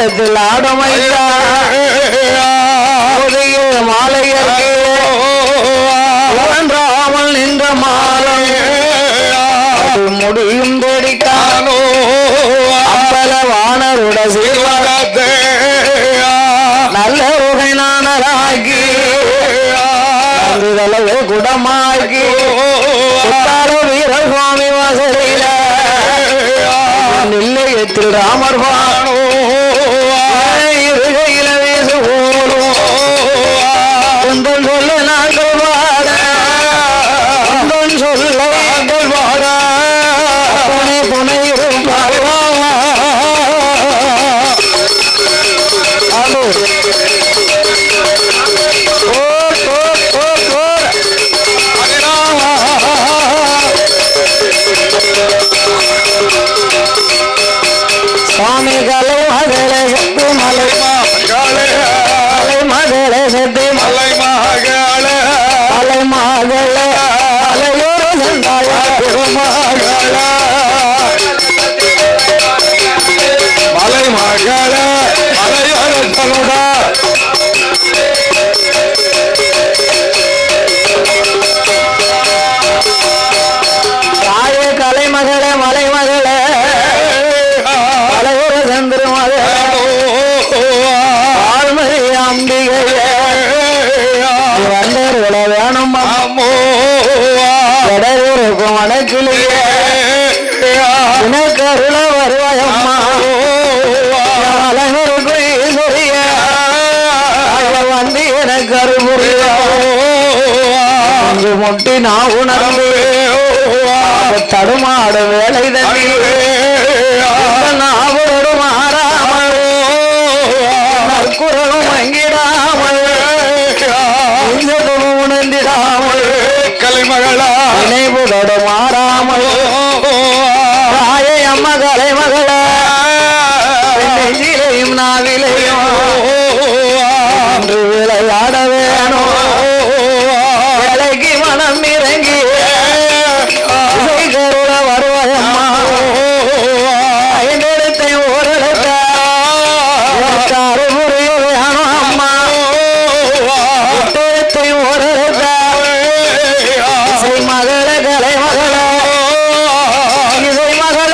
ஆலயத்தில் ஆடமையா மாலையருக்கு ராமல் நின்ற மாலை முடியும் தேடிக்கானோ அம்பல வானருட சீர்வாதத்தை நல்ல உகை நானராகி தலைவே குடமாகி வீர சுவாமி வாசலில நிலையத்தில் ராமர் பானோ இருகையில வீசு போலும் குந்தன் சொல்ல நாங்கள் வாட குந்தன் சொல்ல நாங்கள் வாட புனை புனை சுவாமி கலை மகளே சக்தி மலை மகளே மகளே சக்தி மலை மகளே மலை மகளே அலையோடு சென்றாய திருமகளே மலை மகளே அலையோடு சொல்லுடா தாயே கலை மகளே மலை மகளே ஆழ்மதி அம்பிகையே வந்தருள வேணும் கடலூருக்கும் வடக்கிலேயே உனக்கருள வருவாயம்மா அழகருக்கும் ஈஸ்வரிய வந்து எனக்கு அருள்புரிய முட்டி நான் உணர்ந்து தடுமாடும் வேலை தண்ணி நாவோடு மாறாமல் குரலும் அங்கிடாமல் உணர்ந்திடாமல் கலைமகளா நினைவுதோடு மாறாமல் தாயை அம்மா கலைமகளா நெஞ்சிலையும் நாவிலையும் அன்று விளையாட வேணும் வேலைக்கு மனம் இறங்கி கருள வருவாயம்மா ஐந்தெடுத்தை ஓரளத்த புரிய வேணும் அம்மா எட்டெடுத்தை ஓரளத்த இசை மகள கலை மகள இசை மகள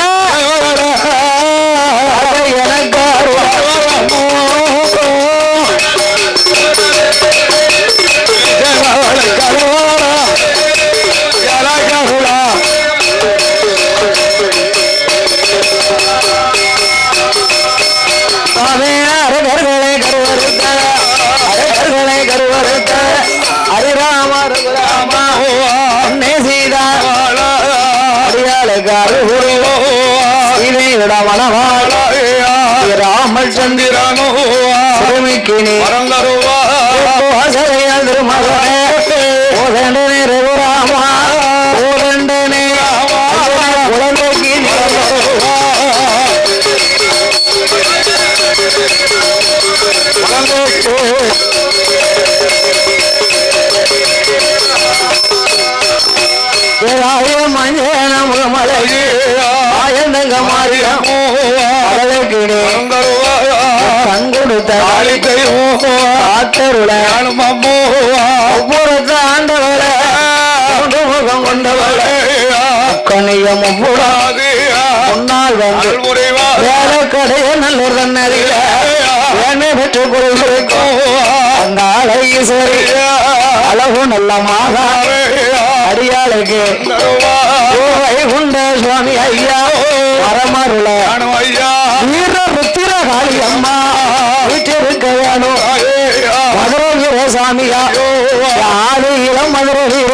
எனக்கு கருவறுத்த ஹரிராம ரகுராம அன்னை சீதா அடியாளுக்கு அருகுருவோ இதைவிட மனவாள ராமல் சந்திரனோ சிறுமிக்கு நீ மறந்தருவா திருமகனே ஓதண்டனே ரகுராமா ஓதண்டனே குழந்தைக்கு நீ மஞ்சன முகமலையே ஆயந்தங்க மாறியம் கண் கொடுத்த காத்தருள ஒவ்வொரு ஆண்டவர முகம் கொண்டவள கணியம் முன்னாள் வந்து வேலை கடைய நல்லூர் தன்னறிய வேண்மை பெற்றுக் கொள்கிறோம் அந்த அழகீஸ்வரி அழகு நல்ல மாதா அடியாளுக்கு வைகுண்ட சுவாமி ஐயா வரமருள வீர ருத்திர காளி அம்மா வீட்டிருக்க வேணும் மதுரை வீர சாமியா ஆடு இளம் மதுரை வீர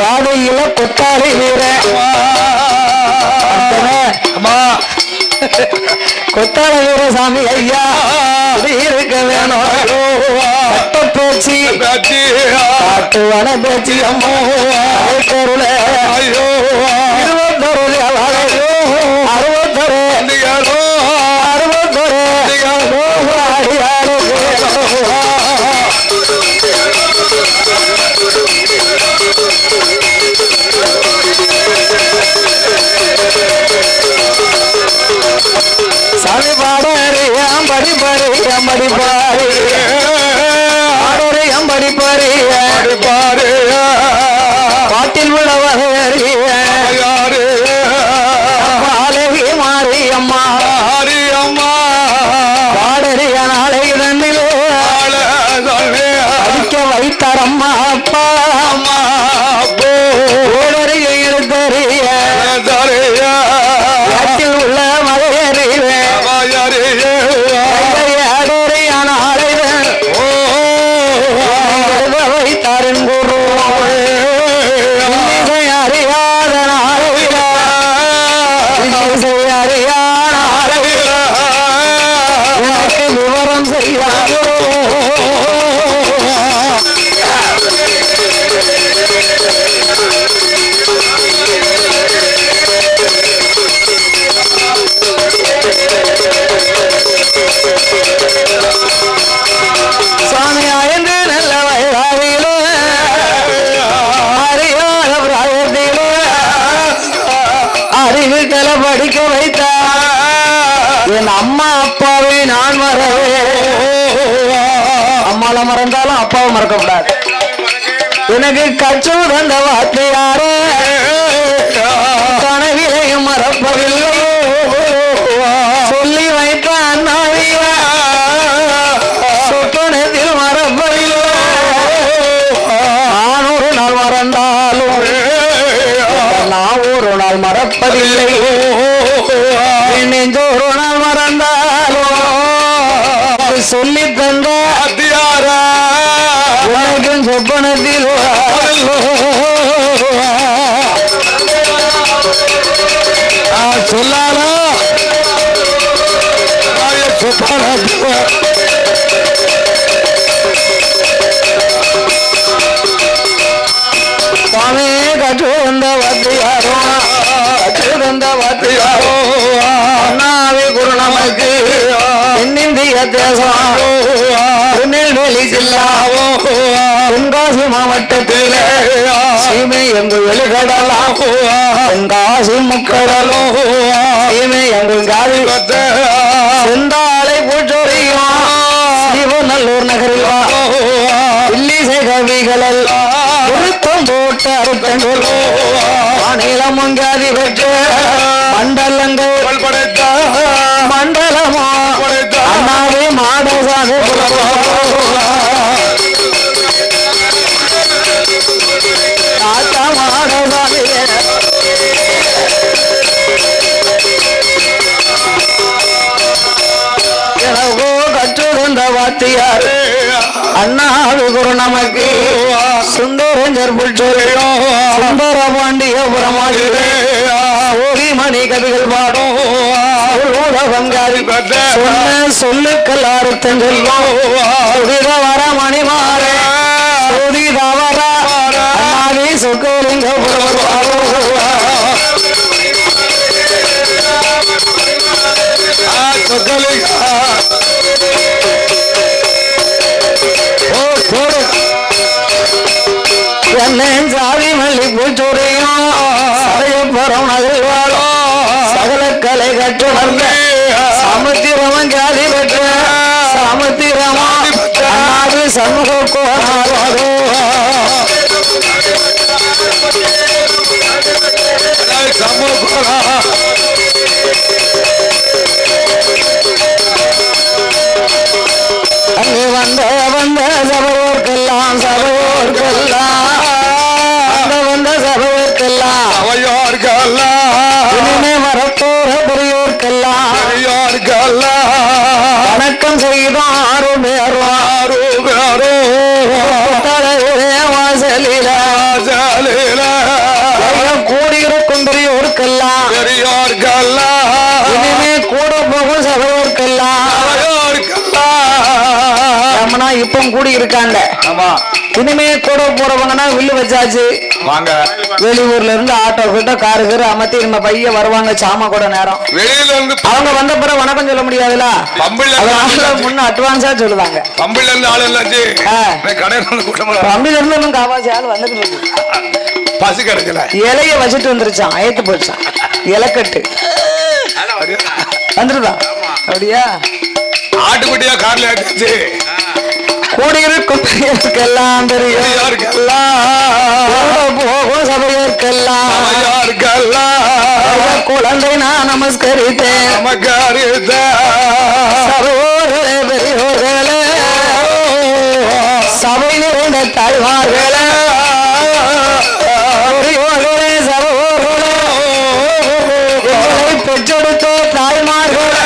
ஆடு இள கொத்தாளி வீர கொத்தாள வீர சாமி ஐயா இருக்க வேணும் பேச்சு காட்டு வன பேச்சு அம்மோ பொருள இருபத்தொரு அறுபத்தொரு அறுபத்தொரு சாமி பாட படி ஆள மறந்தாலும் அப்பாவை மறக்க கூடாது. எனக்கு கற்று தந்த வார்த்தையாரே கனவிலையும் மறப்பதில்லை. சொல்லி வைத்த அண்ணாவிய சொப்பனத்தில் மறப்பதில்லை. நான் ஒரு நாள் மறந்தாலும் நான் ஒரு நாள் மறப்பதில்லை. நெஞ்சு ஒரு நாள் மறந்தாலும் சொல்லி தந்த உனக்கும் சொப்பனத்தில் சொல்லாலோ சுவாமி கற்று வந்த வாத்தியாரோ கற்று வந்த வாத்தியாரோ அண்ணாவி குரு நமக்கு தென்னிந்திய தேசம் திருநெல்வேலி ஜில்லாவோ தென்காசி மாவட்டத்தில் சீமை எங்கு வெளிக்கடலாம் தென்காசி முக்கடலோ சீமை எங்கு காதி செந்தாலை பூச்சோரியும் சிவநல்லூர் நகரில் இல்லிசை கவிகளல் விருத்தம் போட்டு அறுத்தங்கள் மாநிலம் மங்காதி பெற்று மண்டலங்கள் படைத்த மண்டலமா அண்ணாவே மாடசாமி தாத்தா மாடசாமி எனக்கோ கற்றுதந்த வாத்தியார் அண்ணாவி குரு நமக்கு சுந்தரஞ்சர் புற்றோ சுந்தர பாண்டிய புறமாடியே மணி கவிகள் பாடும் பங்காளி சொன்ன சொல்லுக்கள் அறுத்தம் சொல்லும் வர மணிமாற வர அண்ணாவி சொக்கலிங்க சாதி மல்லி பூச்சோரையும் சடையப்புறம் நகரில் வாழும் சகல கலை கற்று வந்த சமுத்திரமன் ஜாதி பெற்ற சமுத்திரமா அண்ணாவி சமூக கோணாரோ அங்கே வந்த வந்த சபையோர்க்கெல்லாம் வந்த சபையோர்க்கெல்லாம் இனிமே வரப்போற பெரியோர்க்கெல்லாம் வணக்கம் செய்தாரோ வாசலில கூடியிருக்கும் பெரியோர்க்கெல்லாம் இனிமே கூட போகும் சபையோர்க்கெல்லாம் இப்ப கூடி இருக்காங்க. இனிமே கூட போறவங்கன்னா வில்லு வச்சாச்சு வாங்க. வெளியூர்ல இருந்து ஆட்டோ கிட்ட காரு கீரு அமர்த்தி நம்ம பைய வருவாங்க சாமா கூட நேரம். வெளியில இருந்து அவங்க வந்த பிறகு வணக்கம் சொல்ல முடியாதுல, முன்ன அட்வான்ஸா சொல்லுவாங்க. பம்பில இருந்து ஆள் இல்லாச்சு பம்பில இருந்து ஒன்னும் காவாசி ஆள் வந்துட்டு இருக்கு. பசு கிடைக்கல இலைய வச்சுட்டு வந்துருச்சான், அயத்து போச்சான் இலக்கட்டு வந்துருதான். அப்படியா ஆட்டுக்குட்டியா கார்ல ஏற்றிச்சு கூடியிருக்கும் பெரியவர்க்கெல்லாம் போகும் சபையோர்க்கெல்லாம் குழந்தை நான் நமஸ்கரித்தேன். சபையோர்களே பெரியோர்களே சபை நிறைந்த தாய்மார்களே பெரியோர்களே சபையோர்களே பெற்றெடுத்த தாய்மார்களே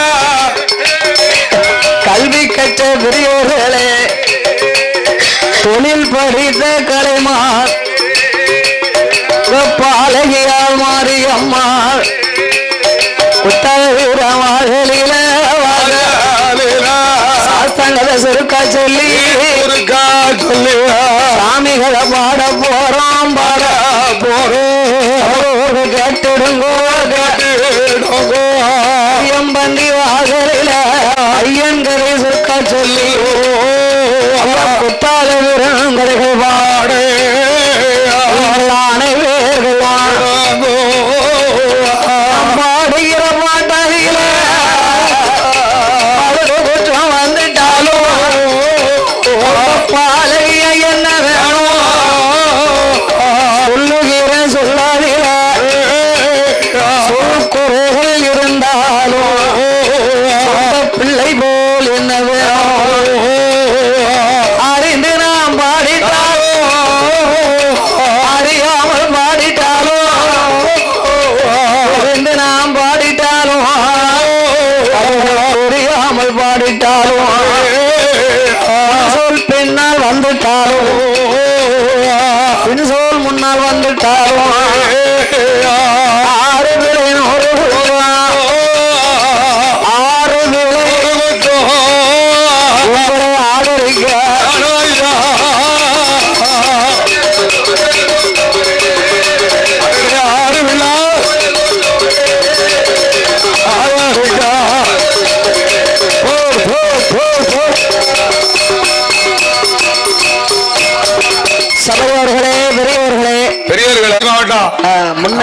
கல்வி கற்ற பெரியோர்களே தொழில் படித்த கலைமார் பாலகியால் மாரியம்மாள் குத்தவீரமாகளில சாஸ்தங்கத சுருக்கா சொல்லி சாமிகளை பாட போறோம் கேட்டுடுங்கோ ஐயம்பந்தி வாசலில ஐயன்கரை சுருக்கா சொல்லி குத்தால வீரங்கரைகள் பாடு அனைவர்கள் பாடுகிற பாட்டாளிகள குற்றம் வந்துட்டாலும் வந்துட்டாலும் பின்சோல் முன்னால் வந்துட்டாலும் ஆறு விளையின் ஒரு ஆறு விளை உங்களை ஆதரிக்க ஆறு விழா சபையோர்களே, பெரியவர்களே, பெரியவர்களே, மாவட்டம்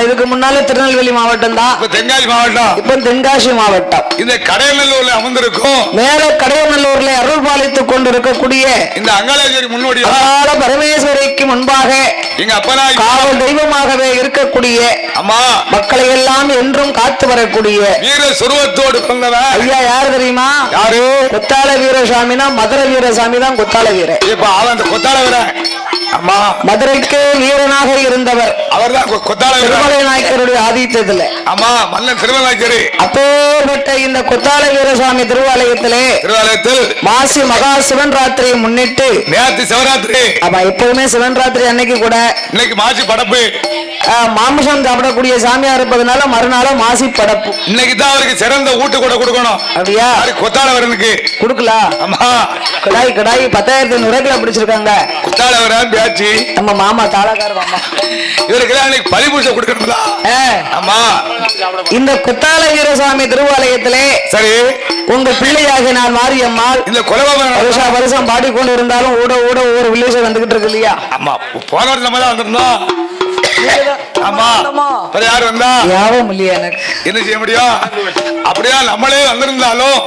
இதுக்கு முன்னால திருநெல்வேலி மாவட்டம் தான், தென்காசி மாவட்டம், இப்ப தென்காசி மாவட்டம். இந்த கடையநல்லூர்ல அமர்ந்திருக்கும் மேல கடையநல்லூர்ல அருள் பாலித்துக் கொண்டிருக்கக்கூடிய இந்த அங்காளேஸ்வரி முன்னோடி பரமேஸ்வரிக்கு முன்பாக எங்க அப்பனாய் காவல் தெய்வமாகவே இருக்கக்கூடிய அம்மா மக்களை எல்லாம் என்றும் காத்து வரக்கூடிய வீர சுருவத்தோடு பிறந்தவன் ஐயா யாரு தெரியுமா? யாரு? கொத்தாள வீரசாமினா மதுரை வீரசாமி தான் கொத்தாள வீரன். இப்ப அவன் அந்த கொத்தாள வீரன் அம்மா மதுரைக்கு வீரனாக இருந்தவர் அவர் தான் கொத்தாள திருமலை நாயக்கருடைய ஆதித்தத்துல. அம்மா மன்னன் திருமலை நாயக்கரு அப்பேற்பட்ட இந்த கொத்தாள வீரசாமி திருவாலயத்திலே மாசி மகா சிவன் ராத்திரியை முன்னிட்டு நேற்று சிவராத்திரி ஆமா எப்பவுமே சிவன் ராத்திரி அன்னைக்கு கூட இன்னைக்கு மாசி படப்பு மாமிசம் சாப்பிடக்கூடிய சாமியா இருப்பதனால மறுநாள் மாசி படப்பு. இன்னைக்கு தான் அவருக்கு சிறந்த ஊட்டு கூட கொடுக்கணும். அப்படியா? கொத்தாளவரனுக்கு கொடுக்கலாம். அம்மா கடாய் 10,500 கிலோ பிடிச்சிருக்காங்க. கொத்தாளவரன் பேச்சு நம்ம மாமா தாளக்கார மாமா இவருக்கு பலிபூசை கொடுக்கணுங்களா? அம்மா இந்த கொத்தாள வீரசாமி திருவாலயத்திலே சரி உங்க பிள்ளையாக நான் மாரியம்மாள் இந்த வருஷம் வருஷம் பாடிக்கொண்டு இருந்தாலும் ஊட ஊட ஒவ்வொரு வில்லேஜ் வந்துகிட்டு இருக்கு இல்லையா? அம்மா போன வருஷம் நம்ம தான் வந்திருந்தோம். ஆமா யாரு வந்தா யாவும் இல்லையா? எனக்கு என்ன செய்ய முடியும்? அப்படியா நம்மளே வந்திருந்தாலும்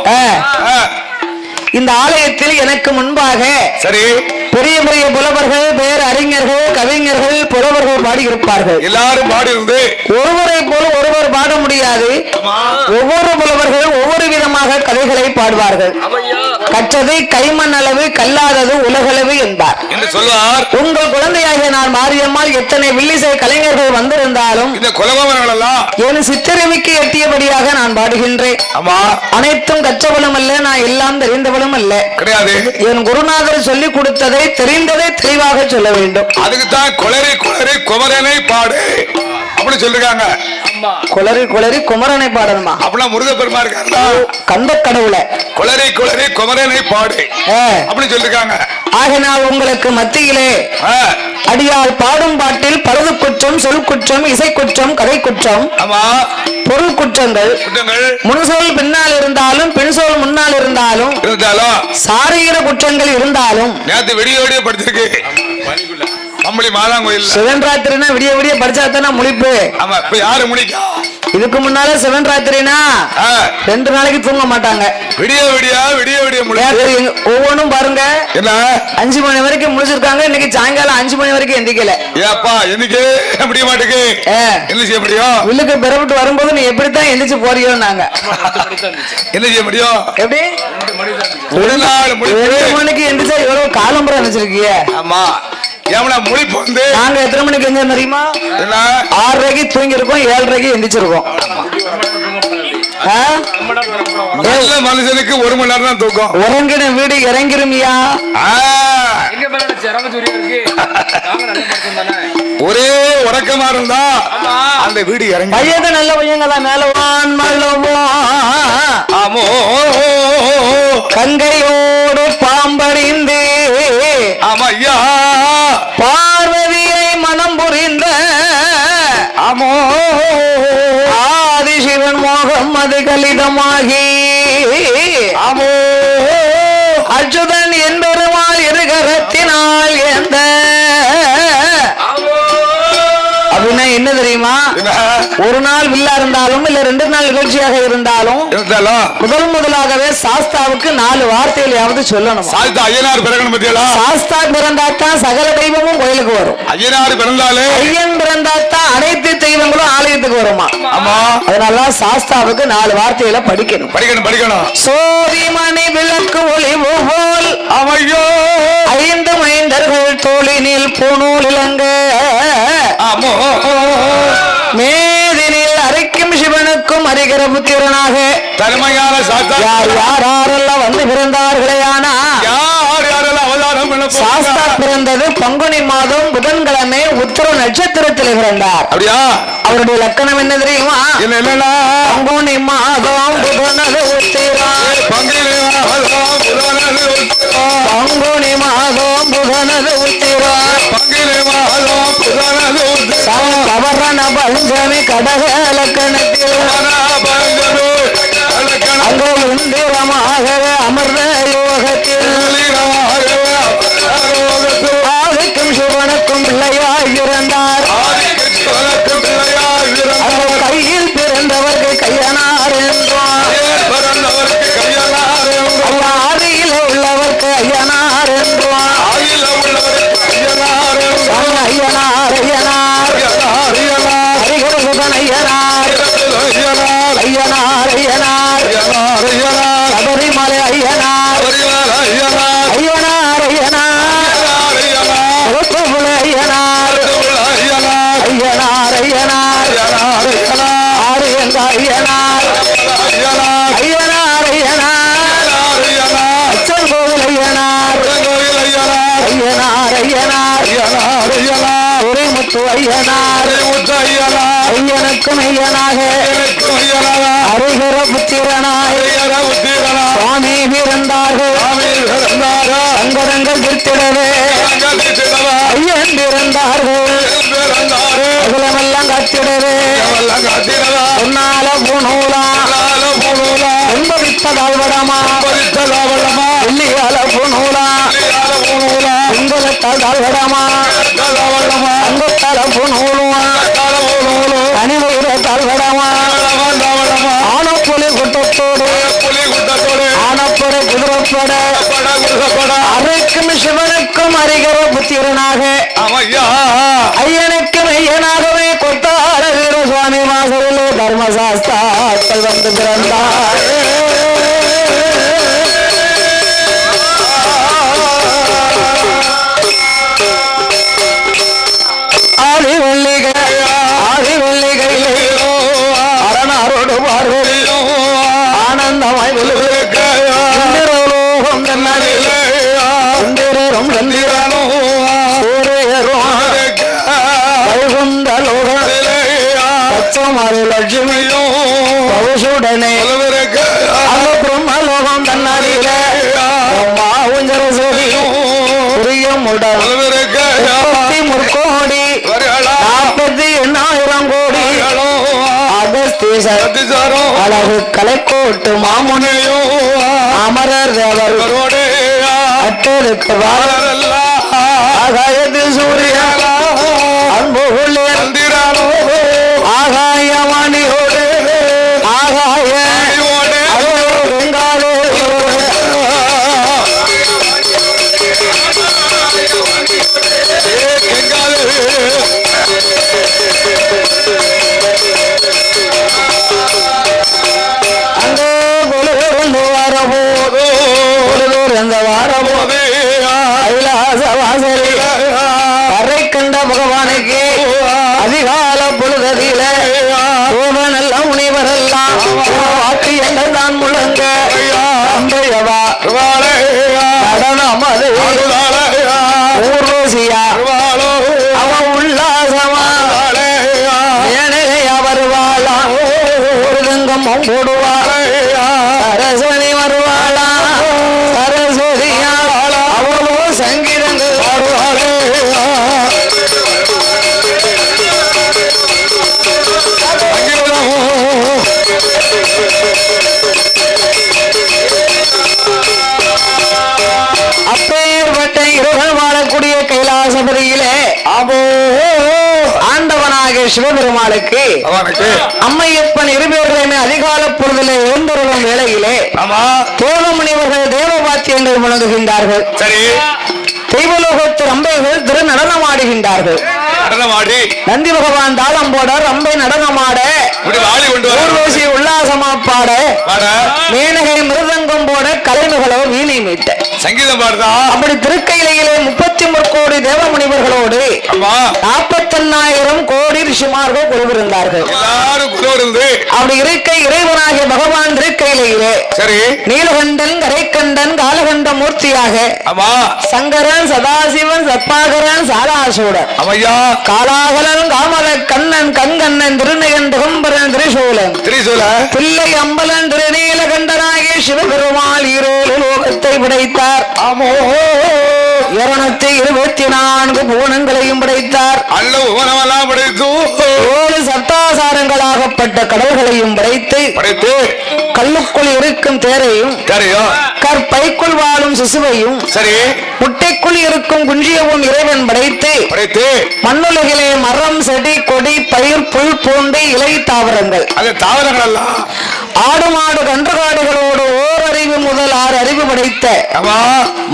இந்த ஆலயத்தில் எனக்கு முன்பாக சரி பெரிய பெரிய புலவர்கள், பேர் அறிஞர்கள், கவிஞர்கள், புலவர்கள் பாடி இருப்பார்கள். எல்லாரும் பாடி இருந்து ஒருவரை போல ஒருவர் பாட முடியாது. ஒவ்வொரு புலவர்கள் ஒவ்வொரு விதமாக கதைகளை பாடுவார்கள். கற்றது கைமண் அளவு, கல்லாதது உலகளவு என்பார் என்று சொல்வார். உங்கள் குழந்தையாக நான் மாரியம்மாள் எத்தனை வில்லிசை கலைஞர்கள் வந்திருந்தாலும் இந்த குலவர்கள் எல்லாம் என் சித்திரமிக்கு எட்டியபடியாக நான் பாடுகின்றேன். அனைத்தும் கற்றவளும் அல்ல, நான் எல்லாம் தெரிந்தவளும் அல்ல. கிடையாது. என் குருநாதர் சொல்லிக் கொடுத்ததை தெரிந்ததை தெளிவாக சொல்ல வேண்டும். அதுக்கு தான் கொளறி கொளறி குமரனை பாடு அப்படி சொல்லிருக்காங்க. கொளறி கொளறி குமரனை பாடணுமா? அப்படின்னா முருகப்பெருமா இருக்காருல்ல கந்த கடவுளை கொளறி கொளறி குமரனை பாடு அப்படி சொல்லிருக்காங்க. ஆகினால் உங்களுக்கு மத்தியிலே அடியால் பாடும் பாட்டில் பழுது குற்றம், சொல் குற்றம், இசை குற்றம், கதை குற்றம், பொருள் குற்றங்கள், முன்சொல் பின்னால் இருந்தாலும் பின்சொல் முன்னால் இருந்தாலும் சாரீர குற்றங்கள் இருந்தாலும் நேற்று விடிய விடிய படிச்சிருக்கு. கம்பளி மாதாங்கோயில் சிவன் ராத்திரினா விடிய விடிய படிச்சாத்தானே முழிப்பு. ஆமா இப்ப யாரு முடிக்கா? இதுக்கு முன்னால சிவன் ராத்திரினா 2 நாளைக்கு தூங்க மாட்டாங்க. விடிய விடிய விடிய விடிய ஒவ்வொன்றும் பாருங்க. என்ன 5 மணி வரைக்கும் முடிச்சிருக்காங்க. இன்னைக்கு சாயங்காலம் 5 மணி வரைக்கும் எந்திக்கல. ஏப்பா எந்திக்க முடிய மாட்டேங்குது. என்ன செய்ய முடியும்? வில்லுக்கு பிறப்பிட்டு வரும்போது நீ எப்படித்தான் எந்திரிச்சு போறியோ? நாங்க என்ன செய்ய முடியும்? எப்படி 2 மணிக்கு எந்திரிச்சா எவ்வளவு காலம்பரம் நினைச்சிருக்கீங்க? ஆமா முழிப்பு வந்து நாங்க எத்தனை மணிக்கு எங்க தெரியுமா? 6:30க்கு தூங்கி இருக்கோம், 7:30க்கு எந்திரிச்சிருக்கோம். நல்ல மனுஷனுக்கு 1 மணி நேரம் தான் தூக்கம். உறங்கின வீடு இறங்கிருமியா? ஒரே உறக்கமா இருந்தா அந்த வீடு இறங்கி பையது நல்ல பையங்களா மேலவான் ஆமோ கங்கையோடு பாம்பறிந்து ஆமா ஐயா பார்வதியை மனம் புரிந்த ஆமோ ஆதிசிவன் மோகம் அது கலிதமாகி ஆமோ அச்சுதன் என்பெருமாள் இருகரத்தினால் எந்த அப்படின்னா என்ன தெரியுமா? ஒரு நாள் வில்லா இருந்தாலும் இல்ல 2 நாள் நிகழ்ச்சியாக இருந்தாலும் முதலாகவே சாஸ்தாவுக்கு 4 வார்த்தைகளையாவது சொல்லணும். ஐயனார் பிறக்கணும் பத்தியா? சாஸ்தா பிறந்தாத்தான் சகல தெய்வமும் கோயிலுக்கு வரும். ஐயனார் பிறந்தாலே ஐயன் பிறந்தாத்தான் அனைத்து தெய்வங்களும் ஆலயத்துக்கு வருமா? ஆமா. அதனால சாஸ்தாவுக்கு 4 வார்த்தைகளை படிக்கணும். சோதிமணி விளக்கு ஒளிவு போல் அவையோ 5 மைந்தர்கள் தோளினில் பூணூல் இலங்க மேதினில் அரைக்கும் சிவனுக்கும் அறிகிற புத்திரனாக தன்மையான யாரெல்லாம் வந்து பிறந்தார்களே. ஆனா யாரெல்லாம் அவதாரம் சாஸ்தா பிறந்தது பங்குனி மாதம் புதன்கிழமை உத்திர நட்சத்திரத்தில் பிறந்தார். அப்படியா? அவருடைய லக்கணம் என்ன தெரியுமா? என்னன்னா பங்குனி மாதம் புதனது உத்திரம். பங்குனி மாதம் புதனது உத்திரம். பங்குனி மாதம் புதனது உத்திரம். பங்குனி மாதம் புதனது உத்திரம். கவரண பஞ்சமி கடக லக்கணத்தில் அங்கு இந்திரமாக அமர்ந்த யோகத்தில் ஆதிக்கும் சிவனுக்கும் பிள்ளையாய் இருந்தார். கையில் பிறந்தவர்கள் கையனார் என்றார். ஆதியில் உள்ளவர்க்கு ஐயனார் என்றார். ஐயனார் ஐயனார் ஹரிகரசுதன் ஐயனார் ஐயனார் ஐயனார் சபரிமலை ஐயனார் ஐயனார் ஐயனார் குலப்புல ஐயனார் ஐயனார் ஐயனார் ஆறு என்ற ஐயனார் ஐயனார் ஐயனார் அச்சன் கோவில் ஐயனார் ஐயனார் ஐயனார் உரைமுத்து ஐயனார் ஐயனுக்கும் ஐயனாக அருகர புத்திரனாய் சுவாமி பிறந்தார்கள். சங்கடங்கள் திருத்திடவே ஐயன் பிறந்தார்கள். அகலமெல்லாம் காத்திடவே பொன்னால பூநூலா என்பதித்ததால் வடமா வெள்ளியால பூநூலா உங்களத்தால் வடமா அங்கத்தால பூநூலுமா அணிவயிரத்தால் வடமா ஆனப்புலி குட்டத்தோடு ஆனப்பட குதிரப்பட அரைக்கும் சிவனுக்கும் அரிகர புத்திரனாக ஐயனுக்கும் ஐயனாகவே கொத்தார வீர சுவாமி மாசவிலே தர்மசாஸ்தாக்கள் வந்து பிறந்தார். ஆதி வெள்ளிகையிலே அரணாரோடு பார்வையிலோ ஆனந்தமாய் விழுவிலோகம் தன்னடிலே சுந்தரரும் சந்திரனோ சூரியரும் வைகுந்தலோகம் பச்சமாரி லட்சுமியோ பவுசுடனே பிரம்மலோகம் தன்னடிலே மாவுஞ்சர சோதியோ புரியும் உடல் முற்கோடி 48,000 கோடி அகஸ்தீசர் அழகு கலைக்கோட்டு மாமுனியோ அமரர் தேவர் அட்டருக்கு ஆகாயத்தில் சூரிய அன்பு ஆகாயமணியோடு ஆகாய வெங்காலே பகவானுக்கு அதிகால பொழுதில சோழனெல்லாம் முனிவரெல்லாம் வாக்கு என்றுதான் முழங்க நடனம் அது ஊர்வசியா அவன் உல்லாசமா ஏனையா வருவாளா ஒரு தங்கமும் போடுவாள் சரஸ்வதி வருவாளா சரஸ்வதியா அவளோ சங்கீதங்கள் பாடுவாளே அப்பேற்பட்ட இருகள் வாழக்கூடிய கைலாசபதியிலே ஆண்டவனாக சிவபெருமாளுக்கு அம்மையப்பன் இருபேர்களையுமே அதிகால பொழுதிலே எழுந்தருளும் வேளையிலே தேவமுனிவர்கள் தேவபாத்தியங்கள் முழங்குகின்றார்கள். சரி, தெய்வலோகத்து ரம்பைகள் திரு நடனமாடுகின்றார்கள். நந்தி பகவான் தாளம் போட ரம்பை நடனமாட ஊர்வசி உல்லாசமா பாட மேனகை மிருதங்கம் போட கலைஞர்களோ வீணை மீட்ட சங்கீதம் பாடுதா. அப்படி திருக்கையிலே 33 கோடி தேவமுனிவர்களோடு ஆமா 48,000 கோடி ரிஷிமார்கள் குழுவிருந்தார்கள். எல்லாரும் குழுவிருந்து அப்படி இருக்க இறைவனாகிய பகவான் திருக்கையிலே சரி நீலகண்டன் கரைக்கண்டன் காலகண்ட மூர்த்தியாக ஆமா சங்கரன் சதாசிவன் சத்பாகரன் சாலாசூடன் அம்மையா காலாகலன் காமல கண்ணன் கங்கண்ணன் திருநகன் திகம்பரன் திரிசூலன் திரிசூல பிள்ளை அம்பலன் திருநீலகண்டனாகிய சிவபெருமாள் ஈரோடு லோகத்தை படைத்தார். ஆமோ 224 பூனங்களையும் படைத்தார். அல்ல உவனமெல்லாம் படைத்து 7 சப்தாசாரங்களாகப்பட்ட கடல்களையும் படைத்து படைத்து கல்லுக்குள் இருக்கும் தேரையும் தெரியும் கற்பைக்குள் வாழும் சிசுவையும் சரி முட்டைக்குள் இருக்கும் குஞ்சியவும் இறைவன் படைத்து படைத்து மண்ணுலகிலே மரம் செடி கொடி பயிர் புல் பூண்டு இலை தாவரங்கள் அது தாவரங்கள் எல்லாம் ஆடு மாடு கன்றுகாடுகளோடு ஓரறிவு முதல் 6 அறிவு படைத்த ஆமா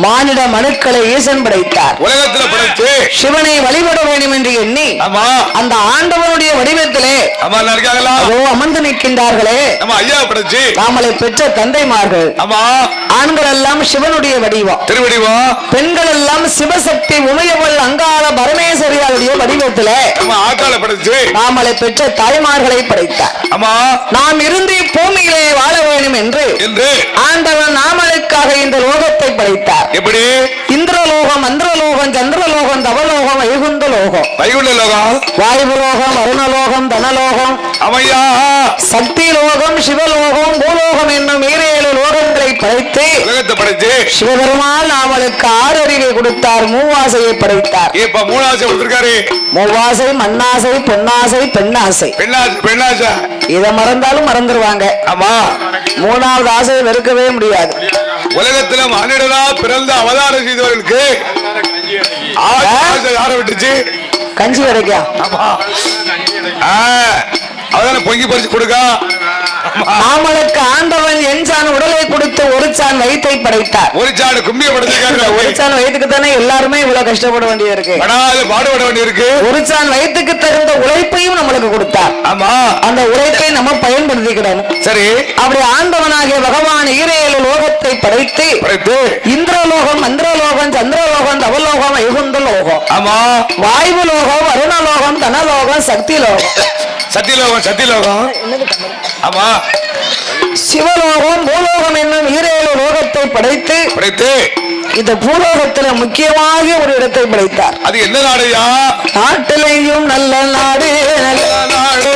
மானிட மனுக்களை ஈசன் படைத்தார். உலகத்துல படைத்து சிவனை வழிபட வேண்டும் என்று எண்ணி ஆமா அந்த ஆண்டவனுடைய வடிவத்திலே ஆமா இருக்காங்களா அதோ அமர்ந்து நிற்கின்றார்களே நம்ம ஐயா படைச்சு நாமளை பெற்ற தந்தைமார்கள். ஆமா ஆண்கள் எல்லாம் சிவனுடைய வடிவம், திருவடிவம் பெண்கள் எல்லாம் சிவசக்தி உமையவள் அங்காள பரமேஸ்வரியாருடைய வடிவத்திலே நம்ம ஆட்டாள படைச்சு நாமளை பெற்ற தாய்மார்களை படைத்தார். ஆமா நாம் இருந்து பூமியிலே வாழ வேண்டும் என்று ஆண்டவன் நாமளுக்காக இந்த லோகத்தை படைத்தார். எப்படி இந்திரலோகம் மந்திரலோகம் சந்திரலோகம் தவலோகம் வைகுந்த லோகம் வைகுண்ட லோகம் வாயுலோகம் அருணலோகம் தனலோகம் அம்மையா சக்தி லோகம் சிவலோகம் பூலோகம் என்னும் 7 லோகங்களை படைத்து உலகத்தை படைச்சு சிவபெருமான் நாமளுக்கு 6 அறிவை கொடுத்தார். மூவாசையை படைத்தார். இப்ப 3 ஆசை கொடுத்திருக்காரு. மூவாசை மண்ணாசை பொன்னாசை பெண்ணாசை. பெண்ணாசை இதை மறந்தாலும் மறந்துருவாங்க. ஆமா 3வது ஆசையை வெறுக்கவே முடியாது. உலகத்துல மானிடனா பிறந்த அவதாரம் செய்தவர்களுக்கு ஆசை யாரை விட்டுச்சு? கஞ்சி கிடைக்கா அவதான பொங்கி பறிச்சு கொடுக்க நாமளுக்கு ஆண்டவன் எஞ்சான் உடலை கொடுத்து ஒரு சான் வயிற்றை படைத்தார். ஒரு சான் கும்பிய படைச்சிருக்காரு. ஒரு சான் வயிற்றுக்கு தானே எல்லாருமே இவ்வளவு கஷ்டப்பட வேண்டியது இருக்கு, பாடுபட வேண்டியிருக்கு. ஒரு சான் வயிற்றுக்கு தகுந்த உழைப்பையும் நம்மளுக்கு கொடுத்தார். ஆமா அந்த உழைப்பை நம்ம பயன்படுத்திக்கிடணும். சரி அப்படி ஆண்டவனாகிய பகவான் 7 லோகத்தை படைத்து இந்திரலோகம் மந்திரலோகம் சந்திரலோகம் தவலோகம் வைகுந்த லோகம் ஆமா வாயு லோகம் அருணலோகம் தனலோகம் சக்தி லோகம் சத்தியலோகம் ஆமா சிவலோகம் பூலோகம் என்னும் 7 லோகத்தை படைத்து இந்த பூலோகத்துல முக்கியமாக ஒரு இடத்தை படைத்தார். அது என்ன நாடுயா? நாட்டிலேயும் நல்ல நாடு நல்ல நாடு